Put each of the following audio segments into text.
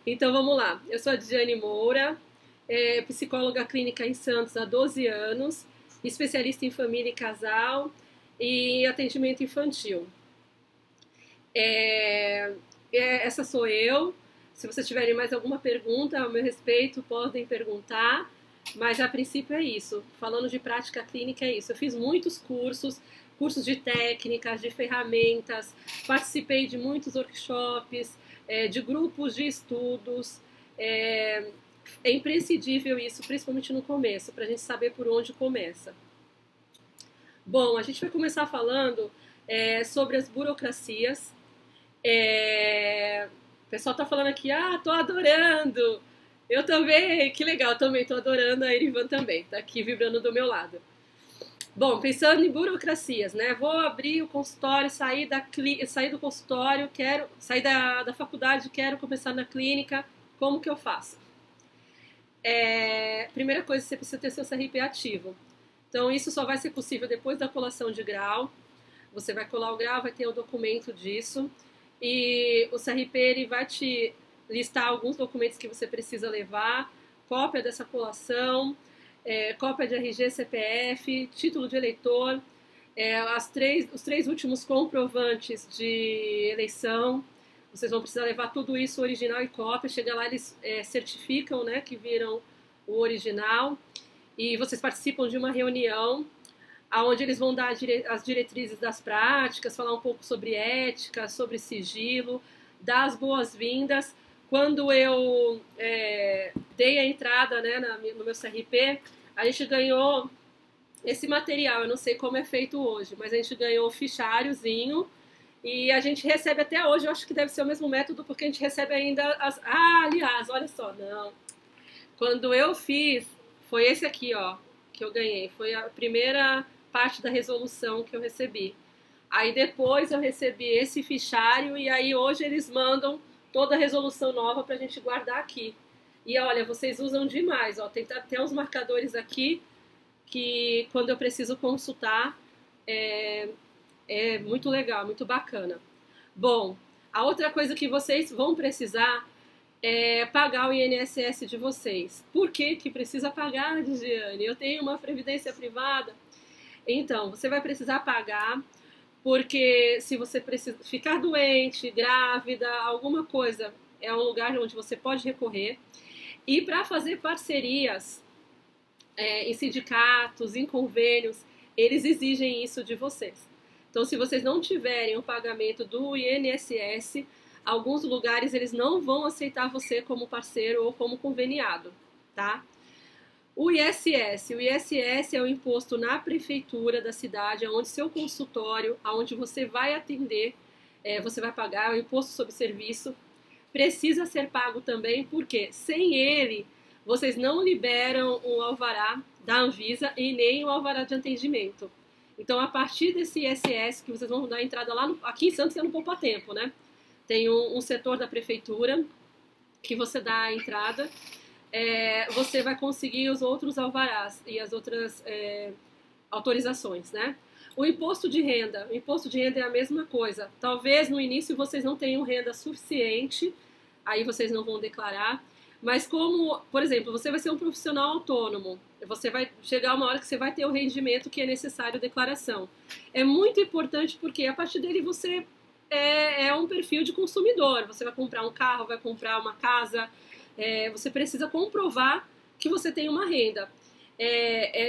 Então vamos lá. Eu sou a Diane Moura, psicóloga clínica em Santos há 12 anos, especialista em família e casal e atendimento infantil. Essa sou eu. Se vocês tiverem mais alguma pergunta ao meu respeito, podem perguntar, mas a princípio é isso. Falando de prática clínica, é isso. Eu fiz muitos cursos de técnicas, de ferramentas, participei de muitos workshops, de grupos de estudos. É imprescindível isso, principalmente no começo, para a gente saber por onde começa. Bom, a gente vai começar falando sobre as burocracias. O pessoal está falando aqui, tô adorando. Eu também, que legal, também estou adorando, a Erivan também, está aqui vibrando do meu lado. Bom, pensando em burocracias, né? Vou abrir o consultório, sair do consultório, sair da faculdade, quero começar na clínica, como que eu faço? Primeira coisa, você precisa ter seu CRP ativo. Então, isso só vai ser possível depois da colação de grau. Você vai colar o grau, vai ter o documento disso. E o CRP ele vai te listar alguns documentos que você precisa levar, cópia dessa colação, cópia de RG, CPF, título de eleitor, os três últimos comprovantes de eleição. Vocês vão precisar levar tudo isso, original e cópia. Chega lá, eles certificam, né, que viram o original. E vocês participam de uma reunião onde eles vão dar as diretrizes das práticas, falar um pouco sobre ética, sobre sigilo, dar as boas-vindas. Quando eu dei a entrada, né, no meu CRP, a gente ganhou esse material. Eu não sei como é feito hoje, mas a gente ganhou o fichariozinho e a gente recebe até hoje. Eu acho que deve ser o mesmo método, porque a gente recebe ainda aliás, olha só, não. Quando eu fiz, foi esse aqui, ó, que eu ganhei. Foi a primeira parte da resolução que eu recebi. Aí depois eu recebi esse fichário e aí hoje eles mandam toda a resolução nova pra gente guardar aqui. E olha, vocês usam demais, ó, tem até uns marcadores aqui que quando eu preciso consultar é muito legal, muito bacana. Bom, a outra coisa que vocês vão precisar é pagar o INSS de vocês. Por que que precisa pagar, Diane? Eu tenho uma previdência privada. Então, você vai precisar pagar, porque se você ficar doente, grávida, alguma coisa, é um lugar onde você pode recorrer. E para fazer parcerias em sindicatos, em convênios, eles exigem isso de vocês. Então, se vocês não tiverem o pagamento do INSS, alguns lugares eles não vão aceitar você como parceiro ou como conveniado, tá? O ISS é o imposto na prefeitura da cidade, onde seu consultório, onde você vai atender, você vai pagar o imposto sobre serviço. Precisa ser pago também, porque sem ele, vocês não liberam o alvará da Anvisa e nem o alvará de atendimento. Então, a partir desse ISS, que vocês vão dar entrada lá, aqui em Santos é no Poupa Tempo, né? Tem um setor da prefeitura que você dá a entrada. Você vai conseguir os outros alvarás e as outras autorizações, né? O imposto de renda é a mesma coisa. Talvez no início vocês não tenham renda suficiente, aí vocês não vão declarar, mas como, por exemplo, você vai ser um profissional autônomo, você vai chegar uma hora que você vai ter o rendimento que é necessário declaração. É muito importante porque a partir dele você é um perfil de consumidor, você vai comprar um carro, vai comprar uma casa, você precisa comprovar que você tem uma renda.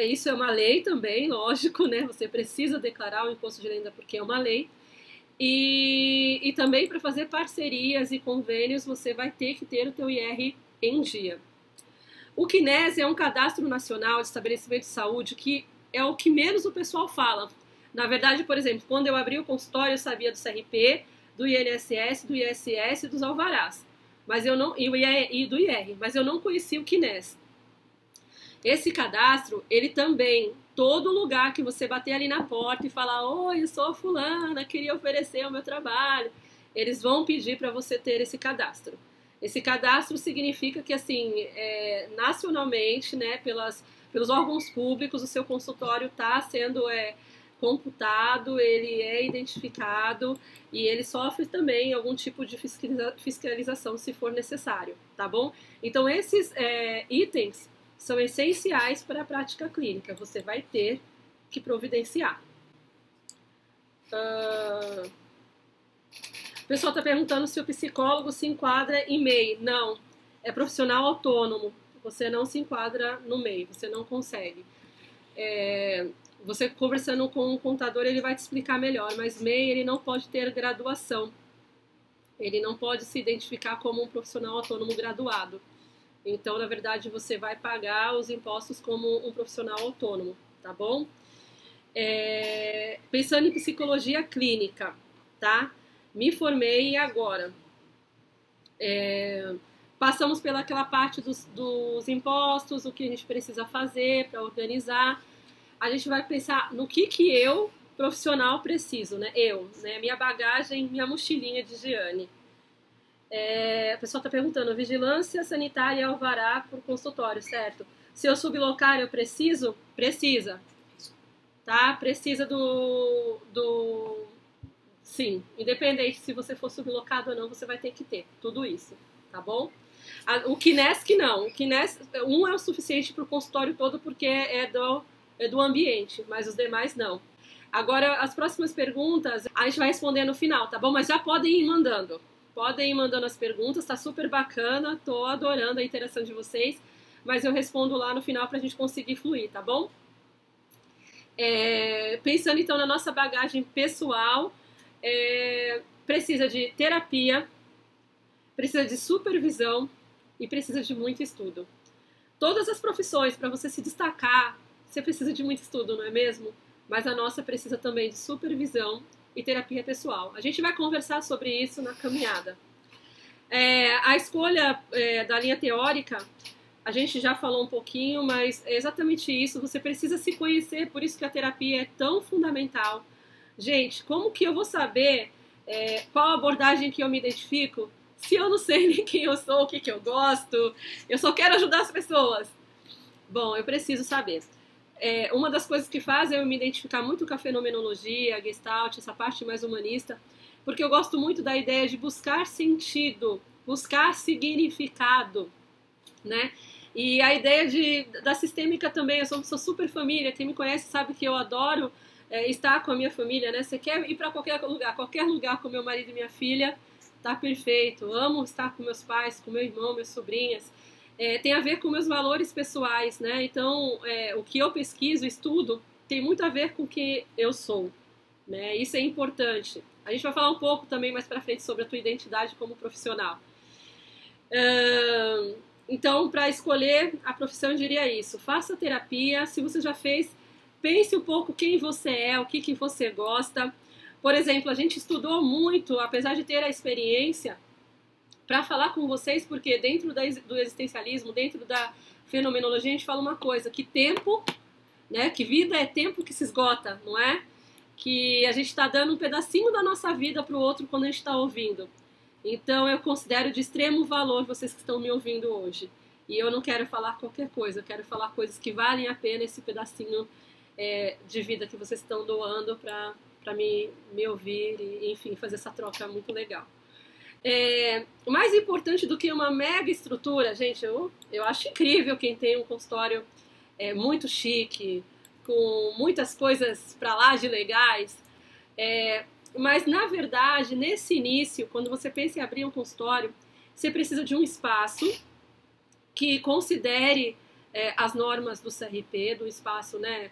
Isso é uma lei também, lógico, né? Você precisa declarar o imposto de renda porque é uma lei. E também para fazer parcerias e convênios você vai ter que ter o teu IR em dia. O CNES é um cadastro nacional de estabelecimento de saúde que é o que menos o pessoal fala. Na verdade, por exemplo, quando eu abri o consultório eu sabia do CRP, do INSS, do ISS e dos alvarás. Mas eu não, e do IR, mas eu não conhecia o CNES. Esse cadastro, ele também, todo lugar que você bater ali na porta e falar, oi, eu sou a fulana, queria oferecer o meu trabalho, eles vão pedir para você ter esse cadastro. Esse cadastro significa que, assim, nacionalmente, né, pelos órgãos públicos, o seu consultório está sendo computado, ele é identificado e ele sofre também algum tipo de fiscalização se for necessário, tá bom? Então esses itens são essenciais para a prática clínica, você vai ter que providenciar. O pessoal está perguntando se o psicólogo se enquadra em MEI. Não, é profissional autônomo, você não se enquadra no MEI, você não consegue. Você conversando com um contador, ele vai te explicar melhor, mas MEI ele não pode ter graduação, ele não pode se identificar como um profissional autônomo graduado. Então, na verdade, você vai pagar os impostos como um profissional autônomo, tá bom? Pensando em psicologia clínica, tá? Me formei e agora? Passamos pelaquela parte dos impostos, o que a gente precisa fazer para organizar. A gente vai pensar no que eu, profissional, preciso, né? Minha bagagem, minha mochilinha de Giane. O pessoal está perguntando, vigilância sanitária e alvará por consultório, certo? Se eu sublocar, eu preciso? Precisa. Tá? Precisa Sim, independente se você for sublocado ou não, você vai ter que ter tudo isso, tá bom? O Kinesc não. O Kinesc, um é o suficiente para o consultório todo porque é do ambiente, mas os demais não. Agora, as próximas perguntas a gente vai responder no final, tá bom? Mas já podem ir mandando. Podem ir mandando as perguntas, tá super bacana, tô adorando a interação de vocês, mas eu respondo lá no final pra gente conseguir fluir, tá bom? Pensando então na nossa bagagem pessoal, precisa de terapia, precisa de supervisão e precisa de muito estudo. Todas as profissões, para você se destacar, você precisa de muito estudo, não é mesmo? Mas a nossa precisa também de supervisão e terapia pessoal. A gente vai conversar sobre isso na caminhada. A escolha da linha teórica, a gente já falou um pouquinho, mas é exatamente isso. Você precisa se conhecer, por isso que a terapia é tão fundamental. Gente, como que eu vou saber qual abordagem que eu me identifico se eu não sei nem quem eu sou, o que eu gosto? Eu só quero ajudar as pessoas. Bom, eu preciso saber. Uma das coisas que faz é eu me identificar muito com a fenomenologia, a Gestalt, essa parte mais humanista, porque eu gosto muito da ideia de buscar sentido, buscar significado, né? E a ideia da sistêmica também, eu sou super família, quem me conhece sabe que eu adoro estar com a minha família, né? Você quer ir para qualquer lugar com meu marido e minha filha, tá perfeito. Amo estar com meus pais, com meu irmão, minhas sobrinhas. Tem a ver com meus valores pessoais, né? Então, o que eu pesquiso, estudo, tem muito a ver com o que eu sou, né? Isso é importante. A gente vai falar um pouco também mais pra frente sobre a tua identidade como profissional. Então, para escolher a profissão, eu diria isso. Faça terapia. Se você já fez, pense um pouco quem você é, o que você gosta. Por exemplo, a gente estudou muito, apesar de ter a experiência, para falar com vocês, porque dentro do existencialismo, dentro da fenomenologia, a gente fala uma coisa, que tempo, né, que vida é tempo que se esgota, não é? Que a gente está dando um pedacinho da nossa vida para o outro quando a gente está ouvindo. Então, eu considero de extremo valor vocês que estão me ouvindo hoje. E eu não quero falar qualquer coisa, eu quero falar coisas que valem a pena esse pedacinho de vida que vocês estão doando para me ouvir e, enfim, fazer essa troca muito legal. Mais importante do que uma mega estrutura, gente, eu acho incrível quem tem um consultório muito chique, com muitas coisas para lá de legais, mas na verdade, nesse início, quando você pensa em abrir um consultório, você precisa de um espaço que considere as normas do CRP, do espaço, né,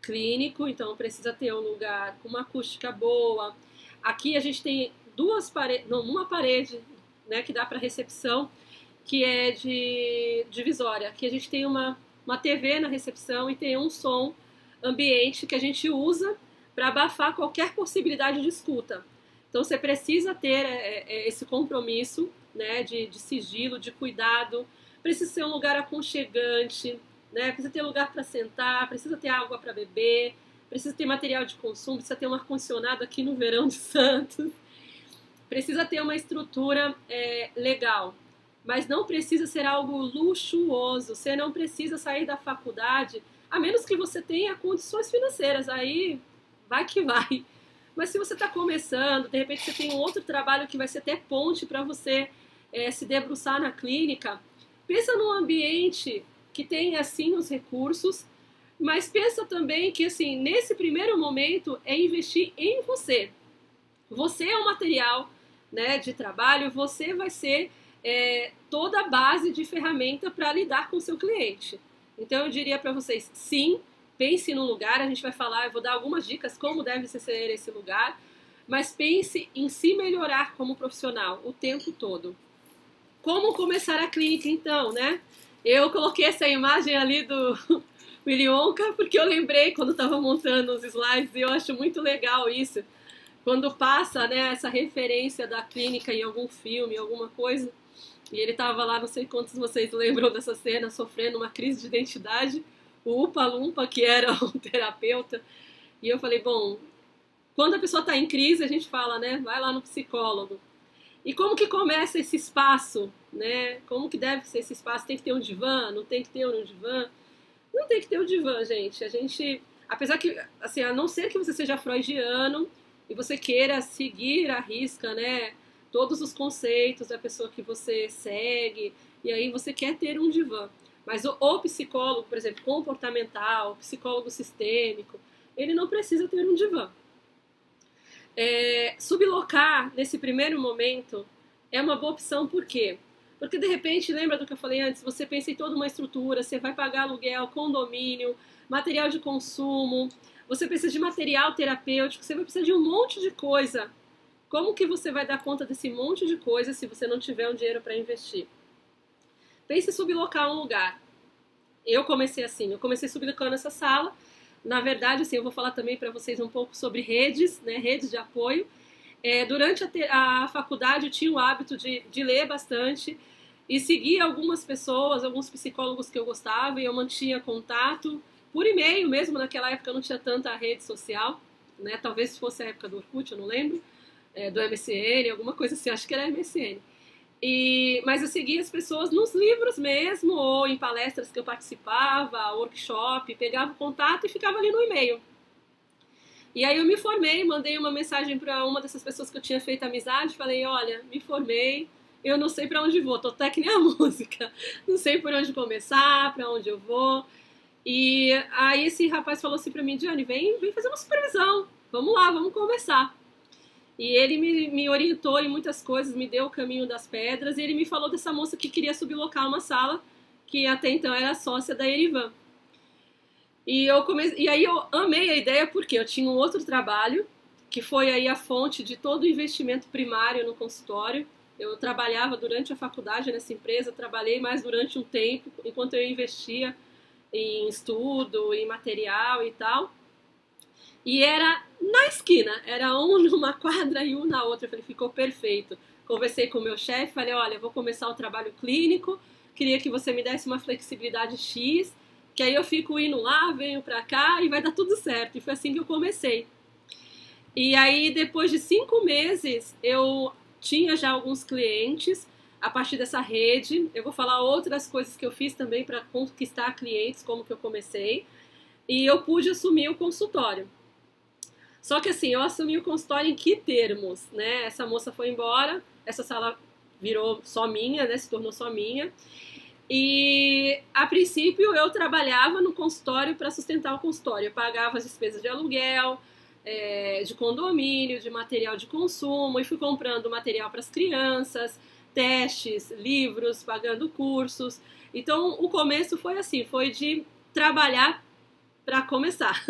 clínico, então precisa ter um lugar com uma acústica boa. Aqui a gente tem uma parede, né, que dá para recepção, que é de divisória. Aqui a gente tem uma TV na recepção e tem um som ambiente que a gente usa para abafar qualquer possibilidade de escuta. Então você precisa ter esse compromisso, né, de sigilo, de cuidado. Precisa ser um lugar aconchegante, né, precisa ter lugar para sentar, precisa ter água para beber, precisa ter material de consumo, precisa ter um ar-condicionado aqui no verão de Santos. Precisa ter uma estrutura legal, mas não precisa ser algo luxuoso. Você não precisa sair da faculdade, a menos que você tenha condições financeiras. Aí vai que vai. Mas se você está começando, de repente você tem um outro trabalho que vai ser até ponte para você se debruçar na clínica, pensa num ambiente que tem assim os recursos, mas pensa também que assim, nesse primeiro momento é investir em você. Você é o material, né, de trabalho, você vai ser toda a base de ferramenta para lidar com o seu cliente. Então eu diria para vocês, sim, pense no lugar, a gente vai falar, eu vou dar algumas dicas como deve ser esse lugar, mas pense em se melhorar como profissional o tempo todo. Como começar a clínica então, né? Eu coloquei essa imagem ali do Willy Wonka porque eu lembrei quando estava montando os slides e eu acho muito legal isso. Quando passa, né, essa referência da clínica em algum filme, alguma coisa, e ele estava lá, não sei quantos vocês lembram dessa cena, sofrendo uma crise de identidade, o Upa Lumpa, que era o terapeuta, e eu falei, bom, quando a pessoa está em crise, a gente fala, né, vai lá no psicólogo. E como que começa esse espaço, né? Como que deve ser esse espaço? Tem que ter um divã? Não tem que ter um divã? Não tem que ter um divã, gente. A gente, apesar que, assim, a não ser que você seja freudiano e você queira seguir à risca, né, todos os conceitos da pessoa que você segue, e aí você quer ter um divã. Mas o psicólogo, por exemplo, comportamental, psicólogo sistêmico, ele não precisa ter um divã. Sublocar nesse primeiro momento é uma boa opção, por quê? Porque de repente, lembra do que eu falei antes, você pensa em toda uma estrutura, você vai pagar aluguel, condomínio, material de consumo, você precisa de material terapêutico, você vai precisar de um monte de coisa. Como que você vai dar conta desse monte de coisa se você não tiver um dinheiro para investir? Pense em sublocar um lugar. Eu comecei assim, eu comecei sublocando essa sala. Na verdade, assim, eu vou falar também para vocês um pouco sobre redes, né, redes de apoio. Durante a faculdade eu tinha o hábito de ler bastante e seguir algumas pessoas, alguns psicólogos que eu gostava, e eu mantinha contato por e-mail mesmo. Naquela época eu não tinha tanta rede social, né, talvez fosse a época do Orkut, eu não lembro, do MSN, alguma coisa assim, acho que era MSN. Mas eu seguia as pessoas nos livros mesmo, ou em palestras que eu participava, workshop, pegava o contato e ficava ali no e-mail. E aí eu me formei, mandei uma mensagem para uma dessas pessoas que eu tinha feito amizade, falei, olha, me formei, eu não sei para onde vou, tô até que nem a música, não sei por onde começar, para onde eu vou. E aí esse rapaz falou assim para mim, Diane, vem fazer uma supervisão, vamos lá, vamos conversar. E ele me orientou em muitas coisas, me deu o caminho das pedras, e ele me falou dessa moça que queria sublocar uma sala, que até então era sócia da Erivan. E aí eu amei a ideia porque eu tinha um outro trabalho, que foi aí a fonte de todo o investimento primário no consultório. Eu trabalhava durante a faculdade nessa empresa, trabalhei mais durante um tempo, enquanto eu investia em estudo, em material e tal. E era na esquina, era um numa quadra e um na outra. Eu falei, ficou perfeito. Conversei com o meu chefe, falei, olha, eu vou começar o trabalho clínico, queria que você me desse uma flexibilidade X, que aí eu fico indo lá, venho pra cá e vai dar tudo certo. E foi assim que eu comecei. E aí, depois de 5 meses, eu tinha já alguns clientes a partir dessa rede. Eu vou falar outras coisas que eu fiz também para conquistar clientes, como que eu comecei. E eu pude assumir o consultório. Só que assim, eu assumi o consultório em que termos, né? Essa moça foi embora, essa sala virou só minha, né? Se tornou só minha. E a princípio eu trabalhava no consultório para sustentar o consultório. Eu pagava as despesas de aluguel, de condomínio, de material de consumo, e fui comprando material para as crianças, testes, livros, pagando cursos. Então o começo foi assim, foi de trabalhar para começar.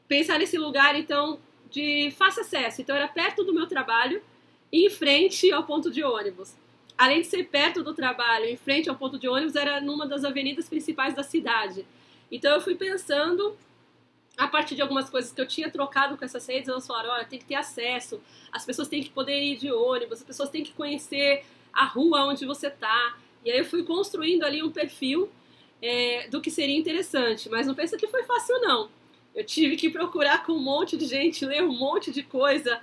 Pensar nesse lugar, então, de fácil acesso. Então, era perto do meu trabalho e em frente ao ponto de ônibus. Além de ser perto do trabalho, em frente ao ponto de ônibus, era numa das avenidas principais da cidade. Então, eu fui pensando, a partir de algumas coisas que eu tinha trocado com essas redes, elas falaram, olha, tem que ter acesso, as pessoas têm que poder ir de ônibus, as pessoas têm que conhecer a rua onde você está. E aí eu fui construindo ali um perfil do que seria interessante, mas não pensa que foi fácil não. Eu tive que procurar com um monte de gente, ler um monte de coisa,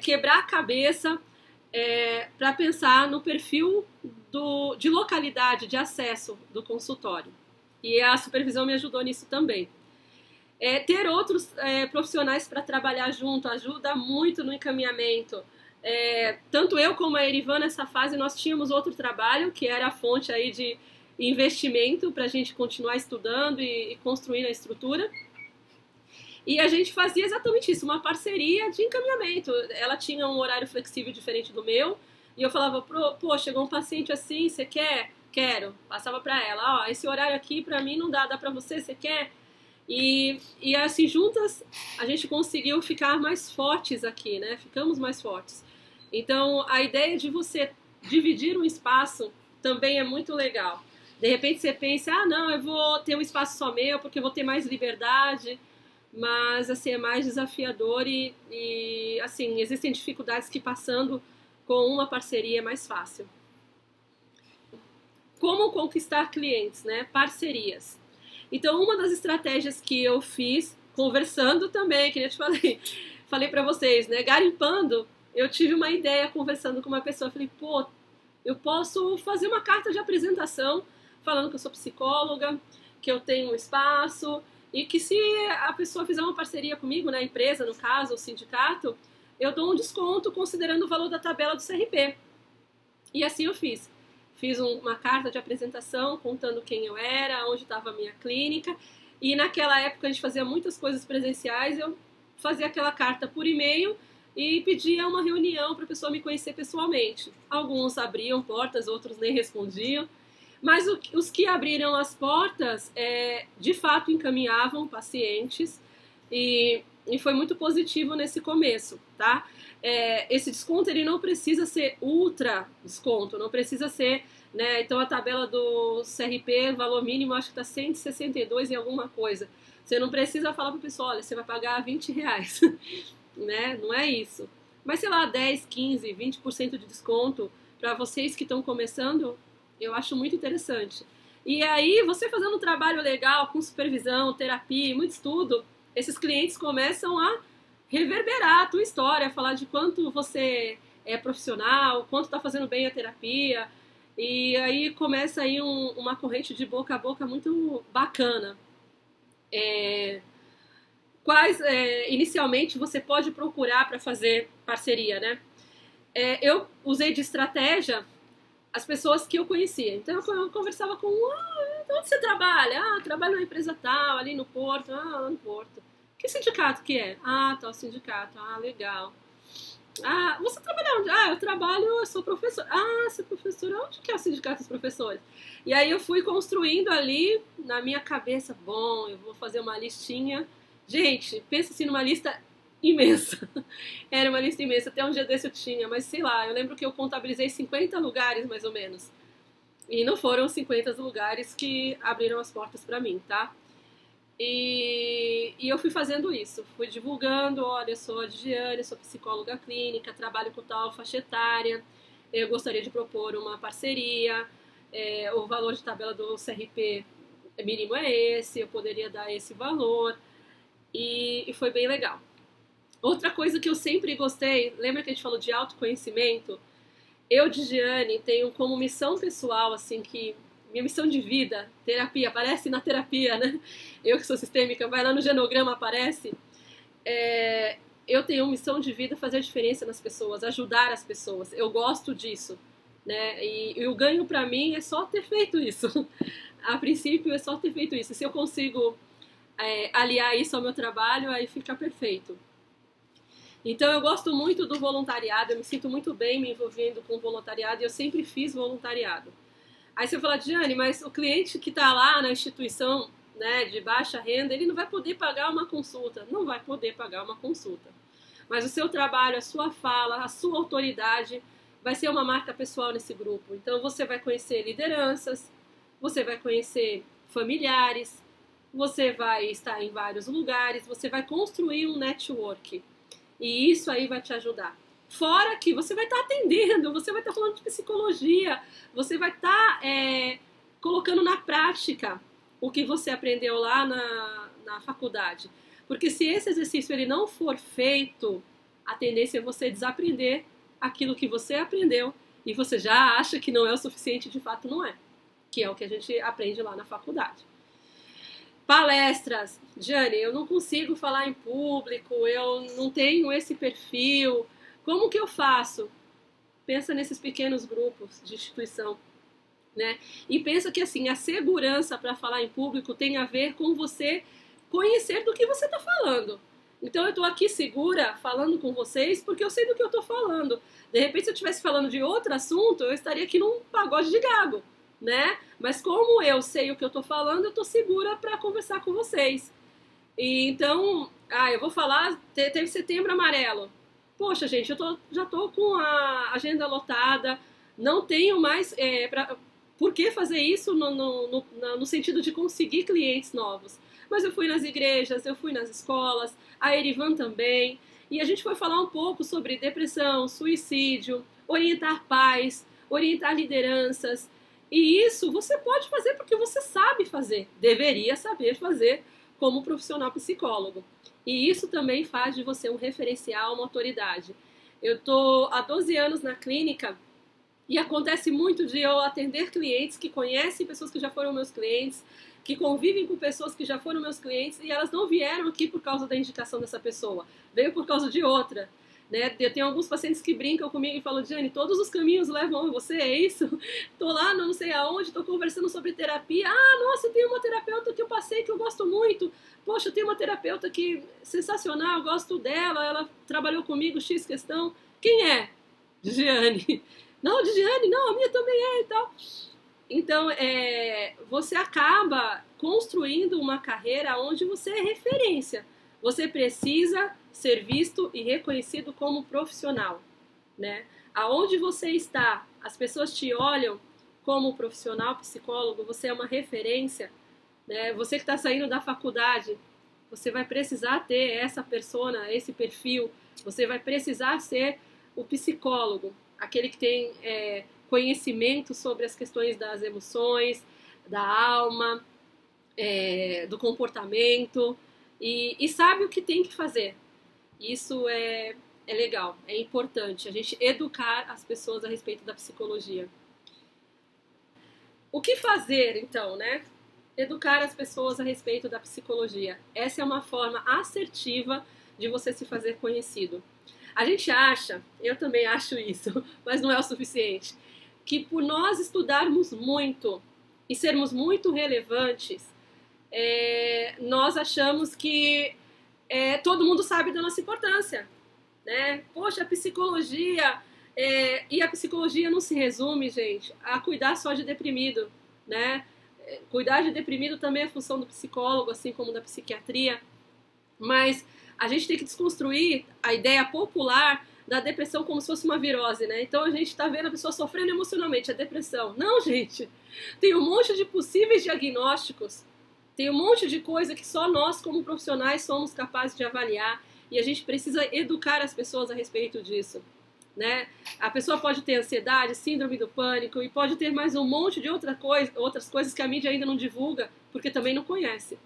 quebrar a cabeça para pensar no perfil de localidade, de acesso do consultório. E a supervisão me ajudou nisso também. Ter outros profissionais para trabalhar junto ajuda muito no encaminhamento. Tanto eu como a Erivan, nessa fase, nós tínhamos outro trabalho, que era a fonte aí de investimento para a gente continuar estudando e construindo a estrutura. E a gente fazia exatamente isso, uma parceria de encaminhamento. Ela tinha um horário flexível diferente do meu, e eu falava, pô, chegou um paciente assim, você quer? Quero. Passava para ela, ó, esse horário aqui para mim não dá para você, você quer? E assim, juntas, a gente conseguiu ficar mais fortes aqui, né? Ficamos mais fortes. Então, a ideia de você dividir um espaço também é muito legal. De repente você pensa, não, eu vou ter um espaço só meu porque eu vou ter mais liberdade, mas assim, é mais desafiador e assim, existem dificuldades que passando com uma parceria é mais fácil. Como conquistar clientes, né? Parcerias. Então, uma das estratégias que eu fiz, conversando também, que eu te falei para vocês, né? Garimpando, eu tive uma ideia conversando com uma pessoa. Falei, pô, eu posso fazer uma carta de apresentação falando que eu sou psicóloga, que eu tenho um espaço e que se a pessoa fizer uma parceria comigo, na empresa, no caso, o sindicato, eu dou um desconto considerando o valor da tabela do CRP. E assim eu fiz. Fiz uma carta de apresentação contando quem eu era, onde estava a minha clínica. E naquela época a gente fazia muitas coisas presenciais, eu fazia aquela carta por e-mail e pedia uma reunião para a pessoa me conhecer pessoalmente. Alguns abriam portas, outros nem respondiam. Mas os que abriram as portas, de fato, encaminhavam pacientes e foi muito positivo nesse começo, tá? Esse desconto ele não precisa ser ultra desconto, não precisa ser, né? Então a tabela do CRP, valor mínimo, acho que está 162 em alguma coisa. Você não precisa falar para o pessoal, olha, você vai pagar R$20, né? Não é isso. Mas sei lá, 10, 15, 20% de desconto para vocês que estão começando, eu acho muito interessante. E aí, você fazendo um trabalho legal, com supervisão, terapia, muito estudo, esses clientes começam a reverberar a tua história, falar de quanto você é profissional, quanto está fazendo bem a terapia. E aí começa aí uma corrente de boca a boca muito bacana. Quais, inicialmente, você pode procurar para fazer parceria, né? Eu usei de estratégia as pessoas que eu conhecia. Então eu conversava com onde você trabalha? Trabalho numa empresa tal, ali no Porto. Lá no Porto. Que sindicato que é? Tal sindicato. Legal. Você trabalha onde? Eu trabalho, eu sou professora. Você é professora? Onde que é o sindicato dos professores? E aí eu fui construindo ali, na minha cabeça, bom, eu vou fazer uma listinha. Gente, pensa assim numa lista imensa. Era uma lista imensa. Até um dia desse eu tinha, mas sei lá, eu lembro que eu contabilizei 50 lugares, mais ou menos. E não foram 50 lugares que abriram as portas para mim, tá? E eu fui fazendo isso. Fui divulgando, olha, eu sou a Diane, sou psicóloga clínica, trabalho com tal faixa etária, eu gostaria de propor uma parceria, o valor de tabela do CRP mínimo é esse, eu poderia dar esse valor. E foi bem legal. Outra coisa que eu sempre gostei, lembra que a gente falou de autoconhecimento? Eu, Diane, tenho como missão pessoal, assim, que minha missão de vida, terapia, aparece na terapia, né? Eu que sou sistêmica, vai lá no genograma, aparece. Eu tenho missão de vida fazer a diferença nas pessoas, ajudar as pessoas. Eu gosto disso, né? E o ganho para mim é só ter feito isso. A princípio é só ter feito isso. Se eu consigo aliar isso ao meu trabalho, aí fica perfeito. Então eu gosto muito do voluntariado, eu me sinto muito bem me envolvendo com voluntariado e eu sempre fiz voluntariado. Aí você fala, Diane, mas o cliente que está lá na instituição, né, de baixa renda, ele não vai poder pagar uma consulta. Não vai poder pagar uma consulta. Mas o seu trabalho, a sua fala, a sua autoridade vai ser uma marca pessoal nesse grupo. Então você vai conhecer lideranças, você vai conhecer familiares, você vai estar em vários lugares, você vai construir um network. E isso aí vai te ajudar. Fora que você vai estar atendendo, você vai estar falando de psicologia, você vai estar colocando na prática o que você aprendeu lá na faculdade. Porque se esse exercício ele não for feito, a tendência é você desaprender aquilo que você aprendeu e você já acha que não é o suficiente, de fato não é. Que é o que a gente aprende lá na faculdade. Palestras. Jane, eu não consigo falar em público, eu não tenho esse perfil. Como que eu faço? Pensa nesses pequenos grupos de instituição, né? E pensa que assim, a segurança para falar em público tem a ver com você conhecer do que você está falando. Então eu estou aqui segura falando com vocês porque eu sei do que eu estou falando. De repente, se eu estivesse falando de outro assunto, eu estaria aqui num pagode de gago, né? Mas como eu sei o que eu estou falando, eu estou segura para conversar com vocês. E então, eu vou falar, teve Setembro Amarelo. Poxa, gente, já estou com a agenda lotada, não tenho mais por que fazer isso no sentido de conseguir clientes novos. Mas eu fui nas igrejas, eu fui nas escolas, a Erivan também, e a gente foi falar um pouco sobre depressão, suicídio, orientar pais, orientar lideranças, e isso você pode fazer porque você sabe fazer, deveria saber fazer como profissional psicólogo. E isso também faz de você um referencial, uma autoridade. Eu estou há 12 anos na clínica e acontece muito de eu atender clientes que conhecem pessoas que já foram meus clientes, que convivem com pessoas que já foram meus clientes e elas não vieram aqui por causa da indicação dessa pessoa, veio por causa de outra. Né? Eu tenho alguns pacientes que brincam comigo e falam, Jane, todos os caminhos levam a você, é isso? Tô lá, não sei aonde, tô conversando sobre terapia. Nossa, tem uma terapeuta que eu passei que eu gosto muito. Poxa, tem uma terapeuta que sensacional, eu gosto dela, ela trabalhou comigo, X questão. Quem é? Giane. Não, Giane, não, a minha também é e tal. Então, você acaba construindo uma carreira onde você é referência. Você precisa ser visto e reconhecido como profissional, né? Aonde você está, as pessoas te olham como profissional, psicólogo, você é uma referência, né? Você que está saindo da faculdade, você vai precisar ter essa persona, esse perfil, você vai precisar ser o psicólogo, aquele que tem conhecimento sobre as questões das emoções, da alma, do comportamento, e sabe o que tem que fazer. Isso é legal, é importante, a gente educar as pessoas a respeito da psicologia. O que fazer, então, né? Educar as pessoas a respeito da psicologia. Essa é uma forma assertiva de você se fazer conhecido. A gente acha, eu também acho isso, mas não é o suficiente, que por nós estudarmos muito e sermos muito relevantes, nós achamos que todo mundo sabe da nossa importância, né? Poxa, a psicologia, e a psicologia não se resume, gente, a cuidar só de deprimido, né? Cuidar de deprimido também é função do psicólogo, assim como da psiquiatria, mas a gente tem que desconstruir a ideia popular da depressão como se fosse uma virose, né? Então a gente está vendo a pessoa sofrendo emocionalmente, a depressão. Não, gente, tem um monte de possíveis diagnósticos, tem um monte de coisa que só nós, como profissionais, somos capazes de avaliar e a gente precisa educar as pessoas a respeito disso, né? A pessoa pode ter ansiedade, síndrome do pânico e pode ter mais um monte de outras coisas que a mídia ainda não divulga, porque também não conhece.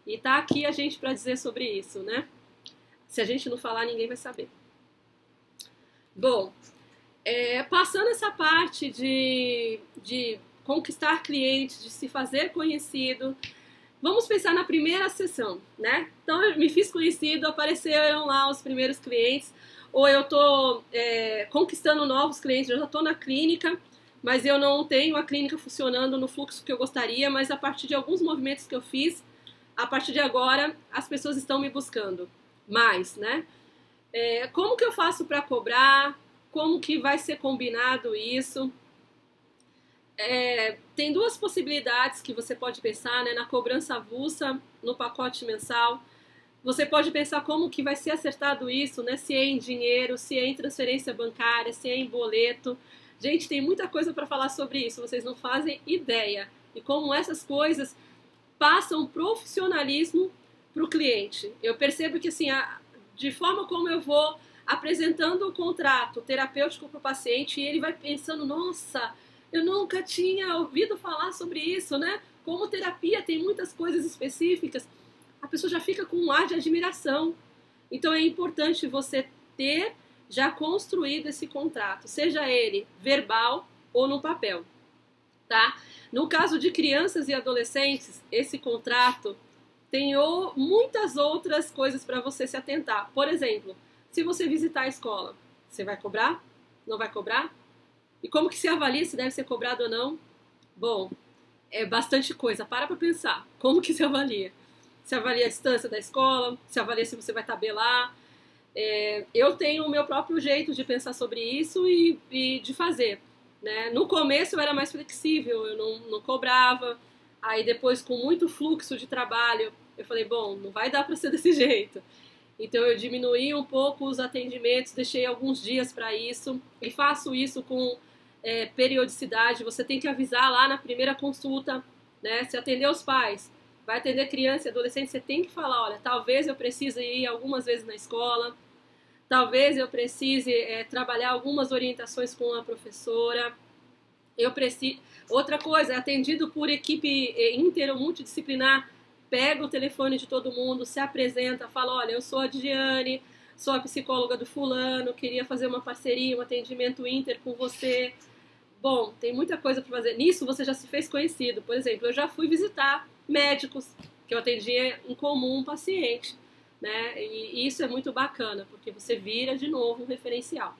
E tá aqui a gente para dizer sobre isso, né? Se a gente não falar, ninguém vai saber. Bom, passando essa parte de conquistar clientes, de se fazer conhecido, vamos pensar na primeira sessão, né? Então, eu me fiz conhecido, apareceram lá os primeiros clientes, ou eu estou conquistando novos clientes, eu já estou na clínica, mas eu não tenho a clínica funcionando no fluxo que eu gostaria, mas a partir de alguns movimentos que eu fiz, a partir de agora, as pessoas estão me buscando mais, né? Como que eu faço para cobrar? Como que vai ser combinado isso? Tem duas possibilidades que você pode pensar, né? Na cobrança avulsa, no pacote mensal. Você pode pensar como que vai ser acertado isso, né? Se é em dinheiro, se é em transferência bancária, se é em boleto. Gente, tem muita coisa para falar sobre isso, vocês não fazem ideia. E como essas coisas passam profissionalismo para o cliente. Eu percebo que, assim, de forma como eu vou apresentando o contrato terapêutico para o paciente, e ele vai pensando, nossa, eu nunca tinha ouvido falar sobre isso, né? Como terapia tem muitas coisas específicas, a pessoa já fica com um ar de admiração. Então é importante você ter já construído esse contrato, seja ele verbal ou no papel, tá? No caso de crianças e adolescentes, esse contrato tem muitas outras coisas para você se atentar. Por exemplo, se você visitar a escola, você vai cobrar? Não vai cobrar? E como que se avalia se deve ser cobrado ou não? Bom, é bastante coisa. Para pensar. Como que se avalia? Se avalia a distância da escola, se avalia se você vai tabelar. Eu tenho o meu próprio jeito de pensar sobre isso e de fazer. Né? No começo eu era mais flexível, eu não cobrava. Aí depois, com muito fluxo de trabalho, eu falei, bom, não vai dar para ser desse jeito. Então eu diminuí um pouco os atendimentos, deixei alguns dias para isso e faço isso com periodicidade. Você tem que avisar lá na primeira consulta, né? Se atender os pais, vai atender criança e adolescente, você tem que falar, olha, talvez eu precise ir algumas vezes na escola, talvez eu precise trabalhar algumas orientações com a professora. Outra coisa, é atendido por equipe inter ou multidisciplinar, pega o telefone de todo mundo, se apresenta, fala, olha, eu sou a Diane, sou a psicóloga do fulano, queria fazer uma parceria, um atendimento inter com você. Bom, tem muita coisa para fazer. Nisso você já se fez conhecido. Por exemplo, eu já fui visitar médicos, que eu atendia em comum um paciente, né? E isso é muito bacana, porque você vira de novo um referencial.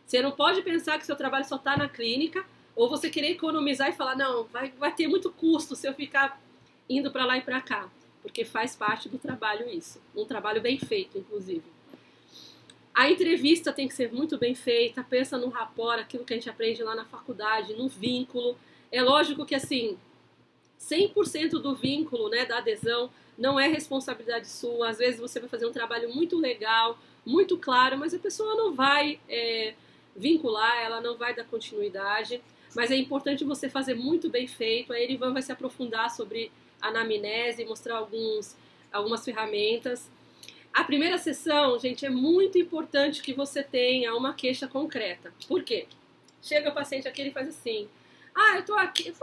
Você não pode pensar que seu trabalho só está na clínica, ou você querer economizar e falar, não, vai ter muito custo se eu ficar indo para lá e para cá, porque faz parte do trabalho isso. Um trabalho bem feito, inclusive. A entrevista tem que ser muito bem feita, pensa no rapport, aquilo que a gente aprende lá na faculdade, no vínculo. É lógico que, assim, 100% do vínculo, né, da adesão, não é responsabilidade sua. Às vezes você vai fazer um trabalho muito legal, muito claro, mas a pessoa não vai vincular, ela não vai dar continuidade. Mas é importante você fazer muito bem feito. A Erivan vai se aprofundar sobre a anamnese, mostrar algumas ferramentas. A primeira sessão, gente, é muito importante que você tenha uma queixa concreta. Por quê? Chega o paciente aqui e ele faz assim, eu tô aqui,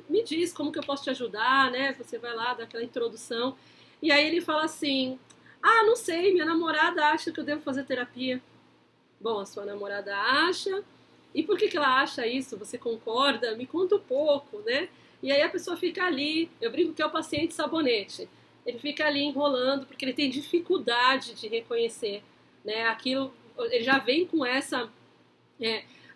me diz como que eu posso te ajudar, né? Você vai lá, dá aquela introdução, e aí ele fala assim, não sei, minha namorada acha que eu devo fazer terapia. Bom, a sua namorada acha, e por que ela acha isso? Você concorda? Me conta um pouco, né? E aí a pessoa fica ali, eu brinco que é o paciente sabonete. Ele fica ali enrolando porque ele tem dificuldade de reconhecer, né? Aquilo, ele já vem com essa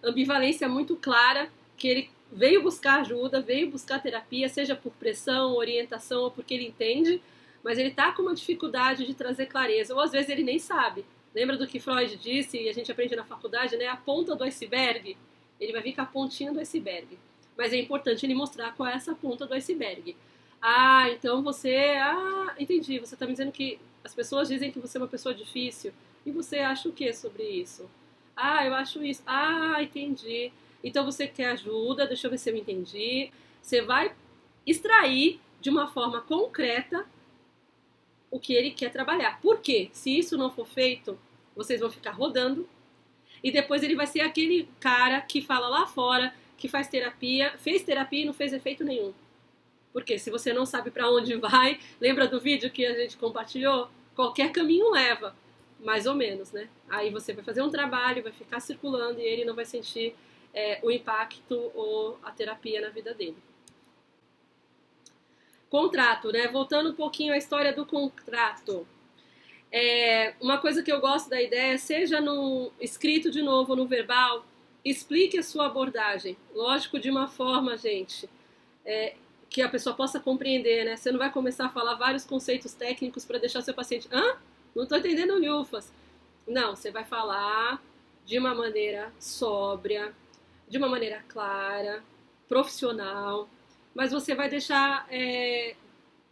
ambivalência muito clara que ele veio buscar ajuda, veio buscar terapia, seja por pressão, orientação ou porque ele entende, mas ele está com uma dificuldade de trazer clareza, ou às vezes ele nem sabe. Lembra do que Freud disse, e a gente aprende na faculdade, né? A ponta do iceberg, ele vai vir com a pontinha do iceberg. Mas é importante ele mostrar qual é essa ponta do iceberg. Então você... entendi. Você está me dizendo que as pessoas dizem que você é uma pessoa difícil. E você acha o que sobre isso? Eu acho isso. Entendi. Então você quer ajuda, deixa eu ver se eu entendi. Você vai extrair de uma forma concreta o que ele quer trabalhar. Por quê? Se isso não for feito, vocês vão ficar rodando. E depois ele vai ser aquele cara que fala lá fora, que fez terapia e não fez efeito nenhum. Porque se você não sabe para onde vai, lembra do vídeo que a gente compartilhou? Qualquer caminho leva, mais ou menos, né? Aí você vai fazer um trabalho, vai ficar circulando e ele não vai sentir o impacto ou a terapia na vida dele. Contrato, né? Voltando um pouquinho à história do contrato. Uma coisa que eu gosto da ideia, seja no escrito de novo ou no verbal, explique a sua abordagem. Lógico, de uma forma, gente... que a pessoa possa compreender, né? Você não vai começar a falar vários conceitos técnicos para deixar seu paciente... Não estou entendendo lufas. Não, você vai falar de uma maneira sóbria, de uma maneira clara, profissional, mas você vai deixar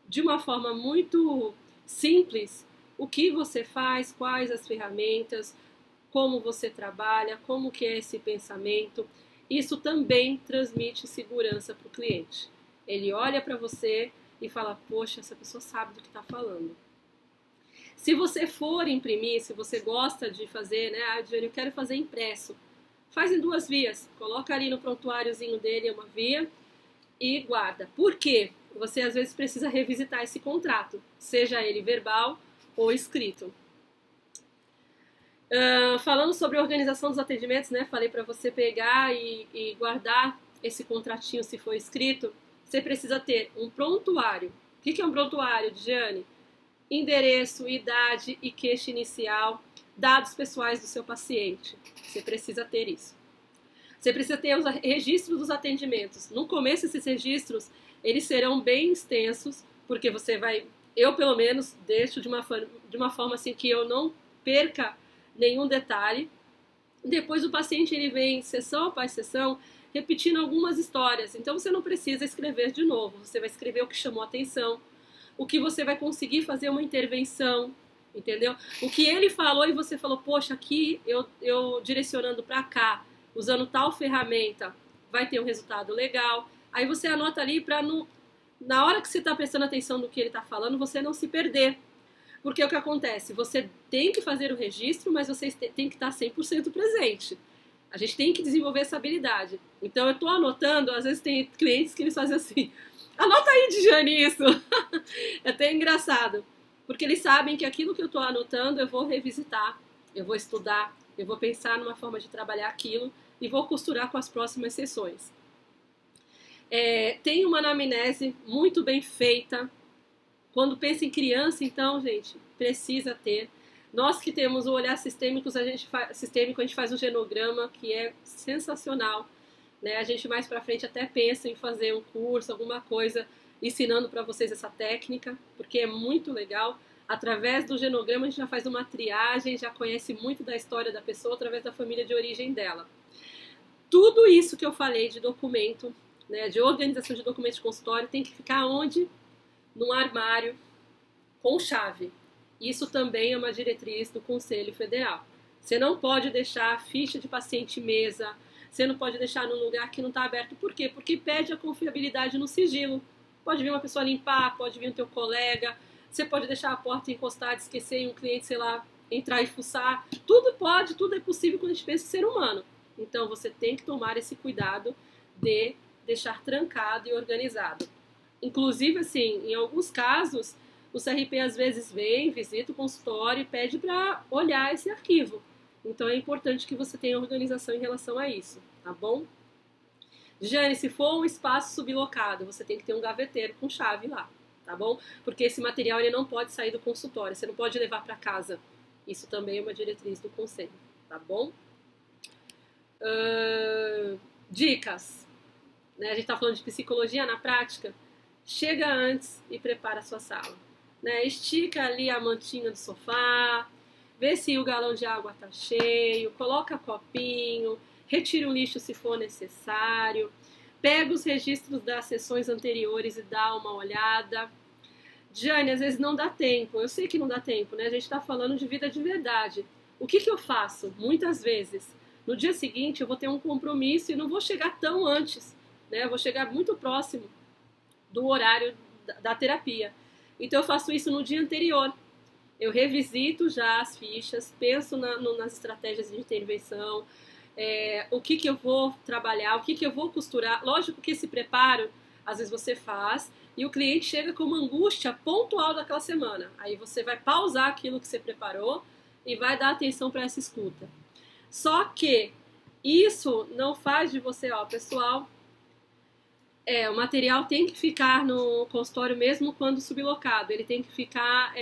de uma forma muito simples o que você faz, quais as ferramentas, como você trabalha, como que é esse pensamento. Isso também transmite segurança para o cliente. Ele olha para você e fala, poxa, essa pessoa sabe do que está falando. Se você for imprimir, se você gosta de fazer, né, Diane, eu quero fazer impresso, faz em 2 vias. Coloca ali no prontuáriozinho dele uma via e guarda. Por quê? Você às vezes precisa revisitar esse contrato, seja ele verbal ou escrito. Falando sobre a organização dos atendimentos, né, falei para você pegar e guardar esse contratinho se for escrito. Você precisa ter um prontuário. O que é um prontuário, Diane? endereço, idade e queixa inicial, dados pessoais do seu paciente. Você precisa ter isso. Você precisa ter os registros dos atendimentos. No começo, esses registros, eles serão bem extensos, porque você vai, eu pelo menos, deixo de uma forma assim que eu não perca nenhum detalhe. Depois o paciente ele vem sessão após sessão repetindo algumas histórias. Então você não precisa escrever de novo. Você vai escrever o que chamou a atenção, o que você vai conseguir fazer uma intervenção, entendeu? O que ele falou e você falou, poxa, aqui eu direcionando para cá, usando tal ferramenta, vai ter um resultado legal. Aí você anota ali para na hora que você está prestando atenção no que ele está falando, você não se perder. Porque o que acontece? Você tem que fazer o registro, mas você tem que estar 100% presente. A gente tem que desenvolver essa habilidade. Então eu estou anotando, às vezes tem clientes que eles fazem assim, anota aí, Dijane, isso. É até engraçado. Porque eles sabem que aquilo que eu estou anotando eu vou revisitar, eu vou estudar, eu vou pensar numa forma de trabalhar aquilo e vou costurar com as próximas sessões. Tem uma anamnese muito bem feita. Quando pensa em criança, então, gente, precisa ter. Nós que temos o olhar sistêmico, a gente faz um genograma que é sensacional. Né? A gente mais pra frente até pensa em fazer um curso, alguma coisa, ensinando para vocês essa técnica, porque é muito legal. Através do genograma a gente já faz uma triagem, já conhece muito da história da pessoa através da família de origem dela. Tudo isso que eu falei de documento, né, de organização de documentos de consultório, tem que ficar onde? Num armário com chave. Isso também é uma diretriz do Conselho Federal. Você não pode deixar a ficha de paciente em mesa, você não pode deixar num lugar que não está aberto. Por quê? Porque perde a confiabilidade no sigilo. Pode vir uma pessoa limpar, pode vir o teu colega, você pode deixar a porta encostada, esquecer e um cliente, sei lá, entrar e fuçar. Tudo pode, tudo é possível quando a gente pensa em ser humano. Então você tem que tomar esse cuidado de deixar trancado e organizado. Inclusive, assim, em alguns casos, o CRP às vezes vem, visita o consultório e pede para olhar esse arquivo. Então é importante que você tenha organização em relação a isso, tá bom? Jane, se for um espaço sublocado, você tem que ter um gaveteiro com chave lá, tá bom? Porque esse material ele não pode sair do consultório, você não pode levar para casa. Isso também é uma diretriz do conselho, tá bom? Dicas. Né? A gente está falando de psicologia na prática. Chega antes e prepara a sua sala. Né? Estica ali a mantinha do sofá, vê se o galão de água está cheio, coloca copinho, retira o lixo se for necessário, pega os registros das sessões anteriores e dá uma olhada. Jane, às vezes não dá tempo, eu sei que não dá tempo, né? A gente está falando de vida de verdade. O que eu faço? Muitas vezes, no dia seguinte eu vou ter um compromisso e não vou chegar tão antes, né? Eu vou chegar muito próximo do horário da terapia. Então eu faço isso no dia anterior. Eu revisito já as fichas, penso nas estratégias de intervenção, o que eu vou trabalhar, o que eu vou costurar. Lógico que esse preparo, às vezes você faz, e o cliente chega com uma angústia pontual daquela semana. Aí você vai pausar aquilo que você preparou e vai dar atenção para essa escuta. Só que isso não faz de você, ó, pessoal, o material tem que ficar no consultório mesmo quando sublocado. Ele tem que ficar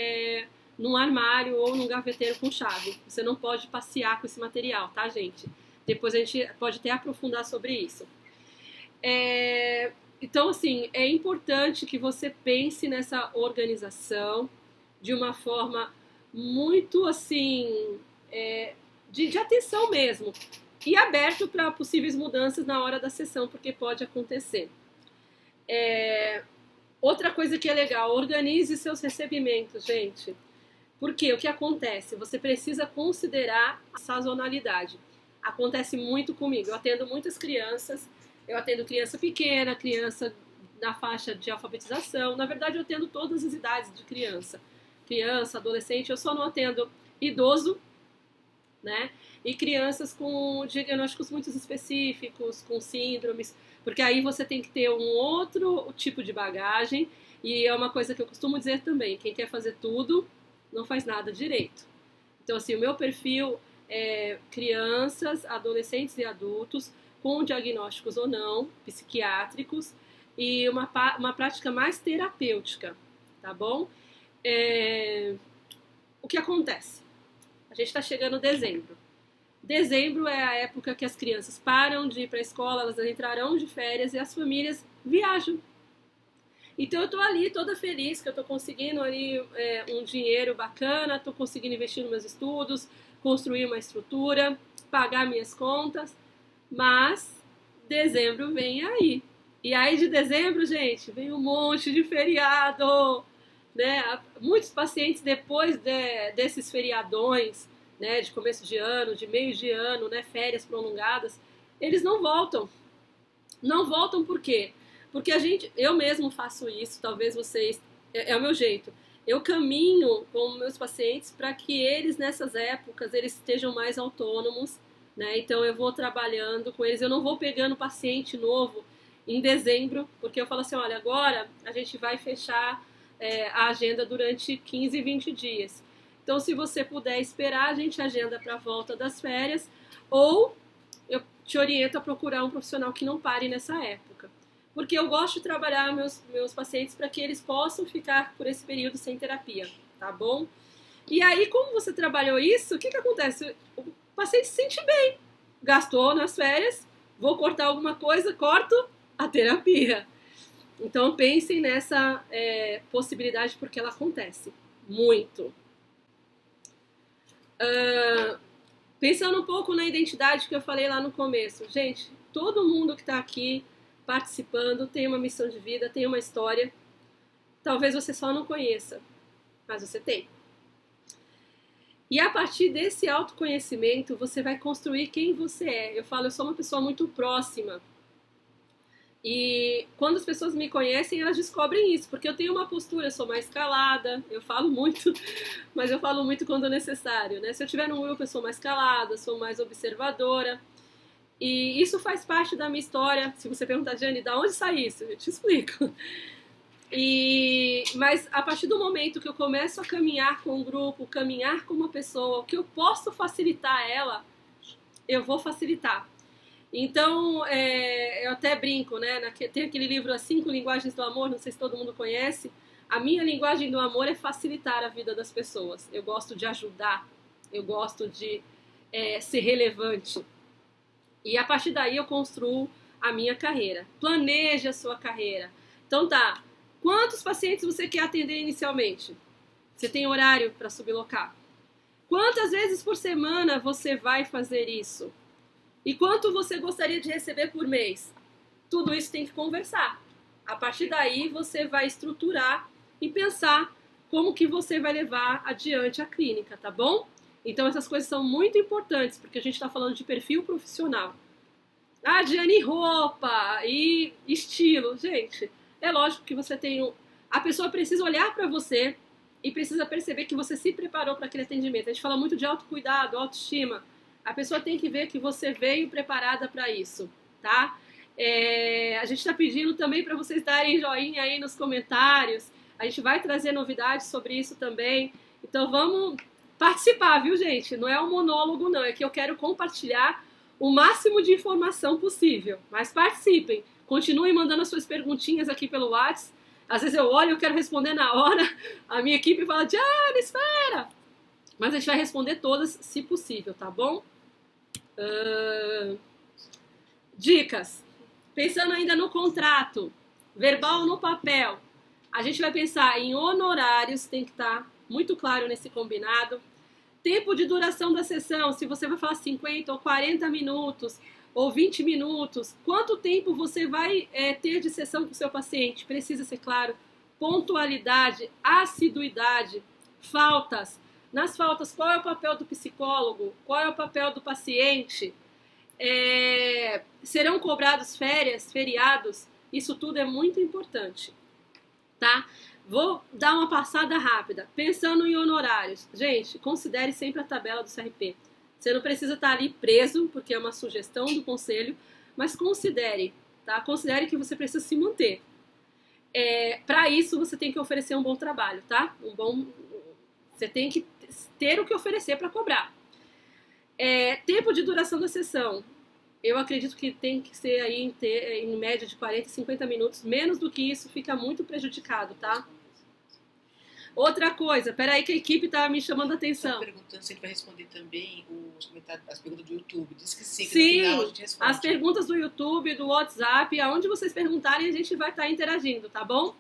num armário ou num gaveteiro com chave. Você não pode passear com esse material, tá, gente? Depois a gente pode até aprofundar sobre isso. Então, assim, é importante que você pense nessa organização de uma forma muito, assim, de atenção mesmo. E aberto para possíveis mudanças na hora da sessão, porque pode acontecer. Outra coisa que é legal, organize seus recebimentos, gente. Porque o que acontece? Você precisa considerar a sazonalidade. Acontece muito comigo. Eu atendo muitas crianças. Eu atendo criança pequena, criança na faixa de alfabetização. Na verdade, eu atendo todas as idades de criança. Criança, adolescente. Eu só não atendo idoso, né? E crianças com diagnósticos muito específicos, com síndromes. Porque aí você tem que ter um outro tipo de bagagem. E é uma coisa que eu costumo dizer também. Quem quer fazer tudo, não faz nada direito. Então, assim, o meu perfil é crianças, adolescentes e adultos com diagnósticos ou não, psiquiátricos, e uma prática mais terapêutica, tá bom? O que acontece? A gente está chegando em dezembro. Dezembro é a época que as crianças param de ir para a escola, elas entrarão de férias e as famílias viajam. Então eu estou ali toda feliz que eu estou conseguindo ali um dinheiro bacana, estou conseguindo investir nos meus estudos, construir uma estrutura, pagar minhas contas, mas dezembro vem aí. E aí de dezembro, gente, vem um monte de feriado, né? Muitos pacientes depois desses feriadões, né, de começo de ano, de meio de ano, né, férias prolongadas, eles não voltam. Não voltam por quê? Porque eu mesmo faço isso, talvez vocês, é o meu jeito. Eu caminho com meus pacientes para que eles, nessas épocas, eles estejam mais autônomos, né? Então eu vou trabalhando com eles, eu não vou pegando paciente novo em dezembro, porque eu falo assim, olha, agora a gente vai fechar a agenda durante 15, 20 dias. Então, se você puder esperar, a gente agenda para a volta das férias, ou eu te oriento a procurar um profissional que não pare nessa época. Porque eu gosto de trabalhar meus pacientes para que eles possam ficar por esse período sem terapia, tá bom? E aí, como você trabalhou isso, o que acontece? O paciente se sente bem, gastou nas férias, vou cortar alguma coisa, corto a terapia. Então, pensem nessa possibilidade, porque ela acontece muito. Pensando um pouco na identidade que eu falei lá no começo. Gente, todo mundo que está aqui participando tem uma missão de vida, tem uma história. Talvez você só não conheça, mas você tem. E a partir desse autoconhecimento, você vai construir quem você é. Eu falo, eu sou uma pessoa muito próxima. E quando as pessoas me conhecem, elas descobrem isso, porque eu tenho uma postura, eu sou mais calada, eu falo muito, mas eu falo muito quando é necessário, né? Se eu estiver num grupo, eu sou mais calada, sou mais observadora, e isso faz parte da minha história. Se você perguntar, Jane, da onde sai isso? Eu te explico. Mas a partir do momento que eu começo a caminhar com um grupo, caminhar com uma pessoa, o que eu posso facilitar ela, eu vou facilitar. Então, eu até brinco, né? Tem aquele livro As 5 Linguagens do Amor, não sei se todo mundo conhece. A minha linguagem do amor é facilitar a vida das pessoas. Eu gosto de ajudar, eu gosto de ser relevante. E a partir daí eu construo a minha carreira. Planeje a sua carreira. Então tá, quantos pacientes você quer atender inicialmente? Você tem horário para sublocar? Quantas vezes por semana você vai fazer isso? E quanto você gostaria de receber por mês? Tudo isso tem que conversar. A partir daí você vai estruturar e pensar como que você vai levar adiante a clínica, tá bom? Então essas coisas são muito importantes, porque a gente está falando de perfil profissional. Ah, Diane, roupa e estilo. Gente, é lógico que você tem... A pessoa precisa olhar para você e precisa perceber que você se preparou para aquele atendimento. A gente fala muito de autocuidado, autoestima. A pessoa tem que ver que você veio preparada para isso, tá? A gente está pedindo também para vocês darem joinha aí nos comentários. A gente vai trazer novidades sobre isso também. Então vamos participar, viu, gente? Não é um monólogo, não. É que eu quero compartilhar o máximo de informação possível. Mas participem. Continuem mandando as suas perguntinhas aqui pelo WhatsApp. Às vezes eu olho e eu quero responder na hora. A minha equipe fala, Diane, espera! Mas a gente vai responder todas, se possível, tá bom? Dicas. Pensando ainda no contrato, verbal no papel, a gente vai pensar em honorários, tem que estar muito claro nesse combinado. Tempo de duração da sessão, se você vai falar 50 ou 40 minutos ou 20 minutos, quanto tempo você vai ter de sessão com o seu paciente? Precisa ser claro. Pontualidade, assiduidade, faltas. Nas faltas, qual é o papel do psicólogo? Qual é o papel do paciente? Serão cobrados férias, feriados? Isso tudo é muito importante, tá? Vou dar uma passada rápida. Pensando em honorários. Gente, considere sempre a tabela do CRP. Você não precisa estar ali preso, porque é uma sugestão do conselho, mas considere, tá? Considere que você precisa se manter. Para isso, você tem que oferecer um bom trabalho, tá? Você tem que ter o que oferecer para cobrar. Tempo de duração da sessão. Eu acredito que tem que ser aí em média de 40, 50 minutos. Menos do que isso fica muito prejudicado, tá? Outra coisa, peraí que a equipe tá me chamando a atenção. Estão perguntando se ele vai responder também os comentários, as perguntas do YouTube. Diz que sim, que Sim, no final a gente responde. as perguntas do YouTube, do WhatsApp, aonde vocês perguntarem, a gente vai estar interagindo, tá bom?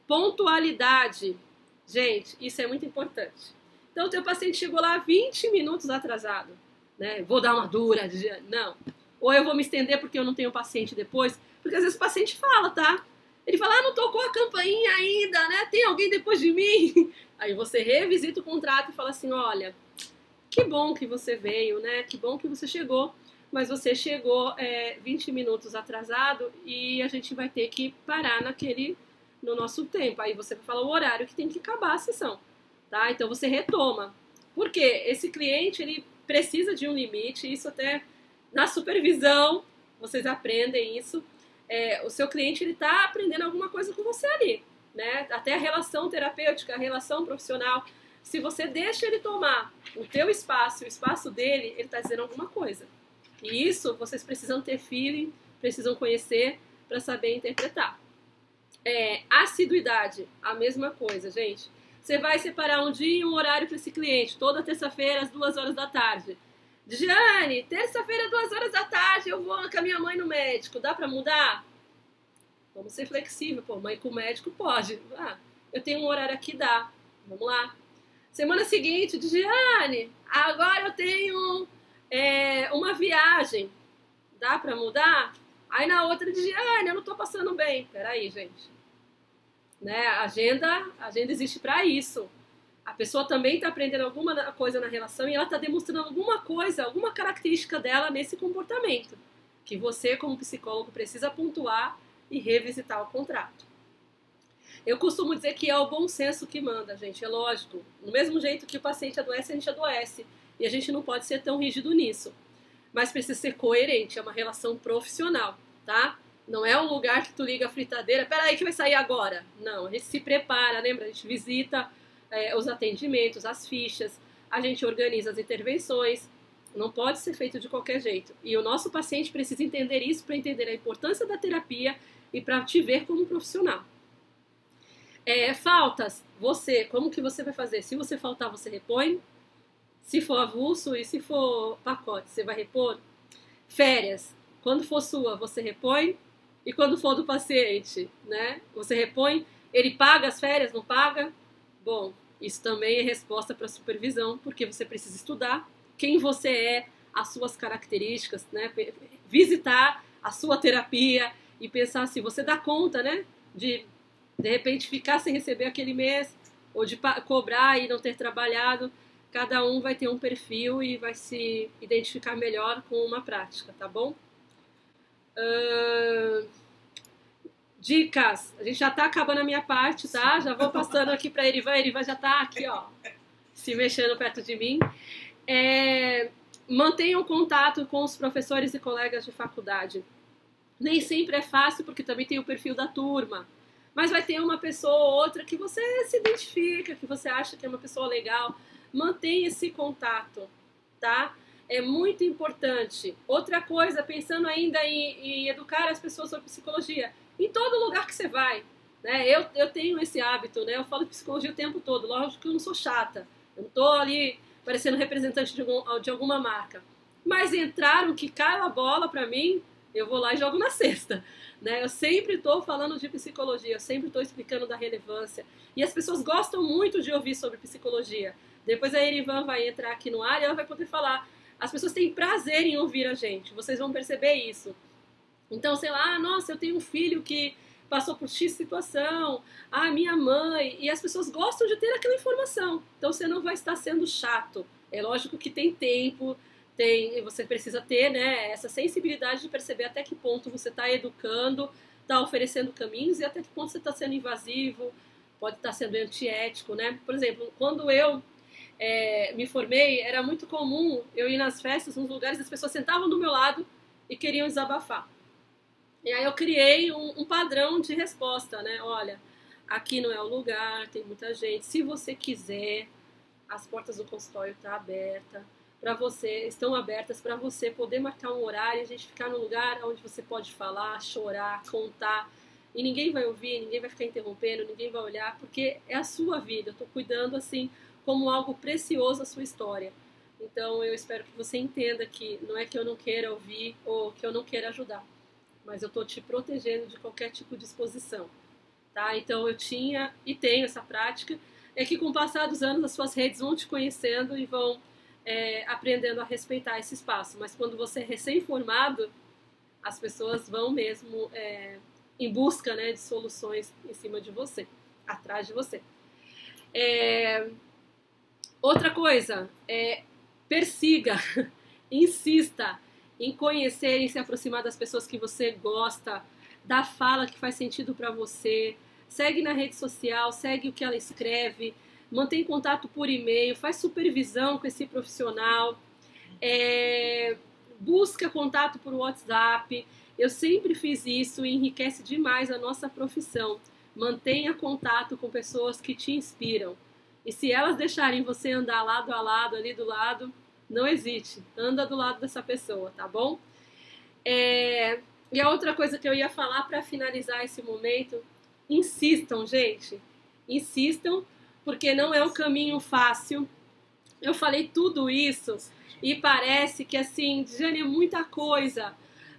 Pontualidade. Gente, isso é muito importante. Então, o teu paciente chegou lá 20 minutos atrasado, né? Vou dar uma dura, não. Ou eu vou me estender porque eu não tenho paciente depois, porque às vezes o paciente fala, tá? Ele fala, não tocou a campainha ainda, né? Tem alguém depois de mim? Aí você revisita o contrato e fala assim, olha, que bom que você veio, né? Que bom que você chegou, mas você chegou 20 minutos atrasado e a gente vai ter que parar no nosso tempo. Aí você vai falar o horário que tem que acabar a sessão, tá? Então você retoma. Por quê? Esse cliente, ele precisa de um limite, isso até na supervisão, vocês aprendem isso. O seu cliente, ele tá aprendendo alguma coisa com você ali, né? Até a relação terapêutica, a relação profissional. Se você deixa ele tomar o teu espaço, o espaço dele, ele tá dizendo alguma coisa. E isso, vocês precisam ter feeling, precisam conhecer para saber interpretar. Assiduidade, a mesma coisa, gente. Você vai separar um dia e um horário para esse cliente, toda terça-feira às 2 horas da tarde. Diane, terça-feira, 2 horas da tarde, eu vou com a minha mãe no médico. Dá pra mudar? Vamos ser flexível. Pô, mãe com médico pode. Eu tenho um horário aqui, dá. Vamos lá. Semana seguinte, Diane, agora eu tenho uma viagem. Dá pra mudar? Aí na outra, Diane, eu não tô passando bem. Peraí, gente. Né? A agenda existe pra isso. A pessoa também está aprendendo alguma coisa na relação e ela está demonstrando alguma coisa, alguma característica dela nesse comportamento, que você, como psicólogo, precisa pontuar e revisitar o contrato. Eu costumo dizer que é o bom senso que manda, gente, é lógico. Do mesmo jeito que o paciente adoece, a gente adoece. E a gente não pode ser tão rígido nisso. Mas precisa ser coerente, é uma relação profissional, tá? Não é um lugar que tu liga a fritadeira, peraí que vai sair agora. Não, a gente se prepara, lembra? A gente visita os atendimentos, as fichas, a gente organiza as intervenções, não pode ser feito de qualquer jeito. E o nosso paciente precisa entender isso para entender a importância da terapia e para te ver como profissional. Faltas, como que você vai fazer? Se você faltar, você repõe. Se for avulso e se for pacote, você vai repor. Férias, quando for sua, você repõe. E quando for do paciente, né? Você repõe. Ele paga as férias, não paga? Bom, isso também é resposta para supervisão, porque você precisa estudar quem você é, as suas características, né? Visitar a sua terapia e pensar se você dá conta, né? De repente ficar sem receber aquele mês, ou de cobrar e não ter trabalhado. Cada um vai ter um perfil e vai se identificar melhor com uma prática, tá bom? Dicas. A gente já tá acabando a minha parte, tá? Já vou passando aqui pra Erivan. Erivan já tá aqui, ó, se mexendo perto de mim. Mantenham contato com os professores e colegas de faculdade. Nem sempre é fácil, porque também tem o perfil da turma. Mas vai ter uma pessoa ou outra que você se identifica, que você acha que é uma pessoa legal. Mantenha esse contato, tá? É muito importante. Outra coisa, pensando ainda em educar as pessoas sobre psicologia, em todo lugar que você vai, né? Eu tenho esse hábito, né? Eu falo de psicologia o tempo todo. Lógico que eu não sou chata. Eu não tô ali parecendo representante de alguma marca. Mas entraram que cala a bola pra mim, eu vou lá e jogo na cesta, né? Eu sempre estou falando de psicologia, eu sempre estou explicando da relevância. E as pessoas gostam muito de ouvir sobre psicologia. Depois a Erivan vai entrar aqui no ar e ela vai poder falar. As pessoas têm prazer em ouvir a gente, vocês vão perceber isso. Então, sei lá, nossa, eu tenho um filho que passou por X situação, minha mãe, e as pessoas gostam de ter aquela informação. Então, você não vai estar sendo chato. É lógico que tem tempo, você precisa ter, né, essa sensibilidade de perceber até que ponto você está educando, está oferecendo caminhos e até que ponto você está sendo invasivo, pode estar sendo antiético, né? Por exemplo, quando eu me formei, era muito comum eu ir nas festas, nos lugares, as pessoas sentavam do meu lado e queriam desabafar. E aí eu criei um padrão de resposta, né? Olha, aqui não é o lugar, tem muita gente. Se você quiser, as portas do consultório estão abertas para você poder marcar um horário e a gente ficar num lugar onde você pode falar, chorar, contar. e ninguém vai ouvir, ninguém vai ficar interrompendo, ninguém vai olhar, porque é a sua vida, eu estou cuidando assim como algo precioso a sua história. Então eu espero que você entenda que não é que eu não queira ouvir ou que eu não queira ajudar, mas eu estou te protegendo de qualquer tipo de exposição, tá? Então eu tinha e tenho essa prática, é que com o passar dos anos as suas redes vão te conhecendo e vão aprendendo a respeitar esse espaço, mas quando você é recém-formado, as pessoas vão mesmo em busca, né, de soluções em cima de você, atrás de você. Outra coisa, persiga, insista em conhecer e se aproximar das pessoas que você gosta, da fala que faz sentido para você, segue na rede social, segue o que ela escreve, mantém contato por e-mail, faz supervisão com esse profissional, busca contato por WhatsApp. Eu sempre fiz isso e enriquece demais a nossa profissão. Mantenha contato com pessoas que te inspiram. E se elas deixarem você andar lado a lado, ali do lado, não hesite. Anda do lado dessa pessoa, tá bom? E a outra coisa que eu ia falar para finalizar esse momento, insistam, gente. Insistam, porque não é um caminho fácil. Eu falei tudo isso e parece que, assim, Jane, é muita coisa.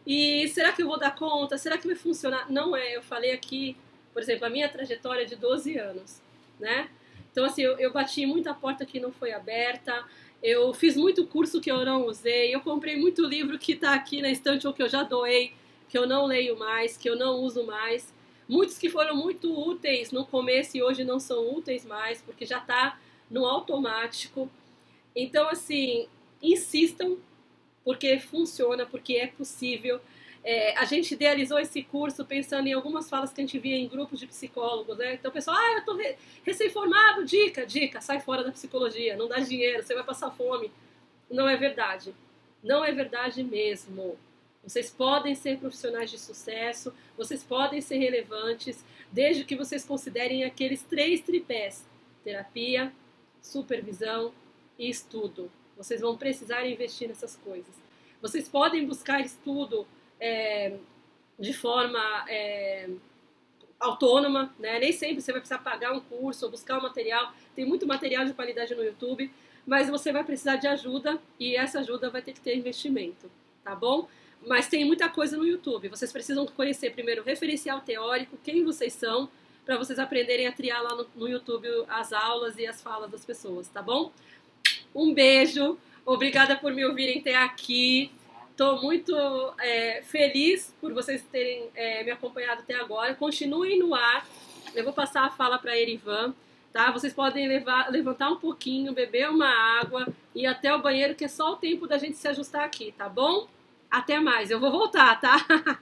E será que eu vou dar conta? Será que vai funcionar? Não é. Eu falei aqui, por exemplo, a minha trajetória de 12 anos, né? Então, assim, eu bati muita porta que não foi aberta, eu fiz muito curso que eu não usei, eu comprei muito livro que está aqui na estante ou que eu já doei, que eu não leio mais, que eu não uso mais. Muitos que foram muito úteis no começo e hoje não são úteis mais, porque já está no automático. Então, assim, insistam, porque funciona, porque é possível. A gente idealizou esse curso pensando em algumas falas que a gente via em grupos de psicólogos, né? Então o pessoal, eu estou recém-formado, dica, sai fora da psicologia, não dá dinheiro, você vai passar fome. Não é verdade. Não é verdade mesmo. Vocês podem ser profissionais de sucesso, vocês podem ser relevantes, desde que vocês considerem aqueles 3 tripés: terapia, supervisão e estudo. Vocês vão precisar investir nessas coisas. Vocês podem buscar estudo de forma autônoma, né? Nem sempre você vai precisar pagar um curso ou buscar um material. Tem muito material de qualidade no YouTube, mas você vai precisar de ajuda e essa ajuda vai ter que ter investimento, tá bom? Mas tem muita coisa no YouTube. Vocês precisam conhecer primeiro o referencial teórico, quem vocês são, para vocês aprenderem a triar lá no YouTube as aulas e as falas das pessoas, tá bom? Um beijo, obrigada por me ouvirem até aqui. Estou muito feliz por vocês terem me acompanhado até agora. Continuem no ar. Eu vou passar a fala para a Erivan, tá? Vocês podem levantar um pouquinho, beber uma água e ir até o banheiro, que é só o tempo da gente se ajustar aqui, tá bom? Até mais. Eu vou voltar, tá?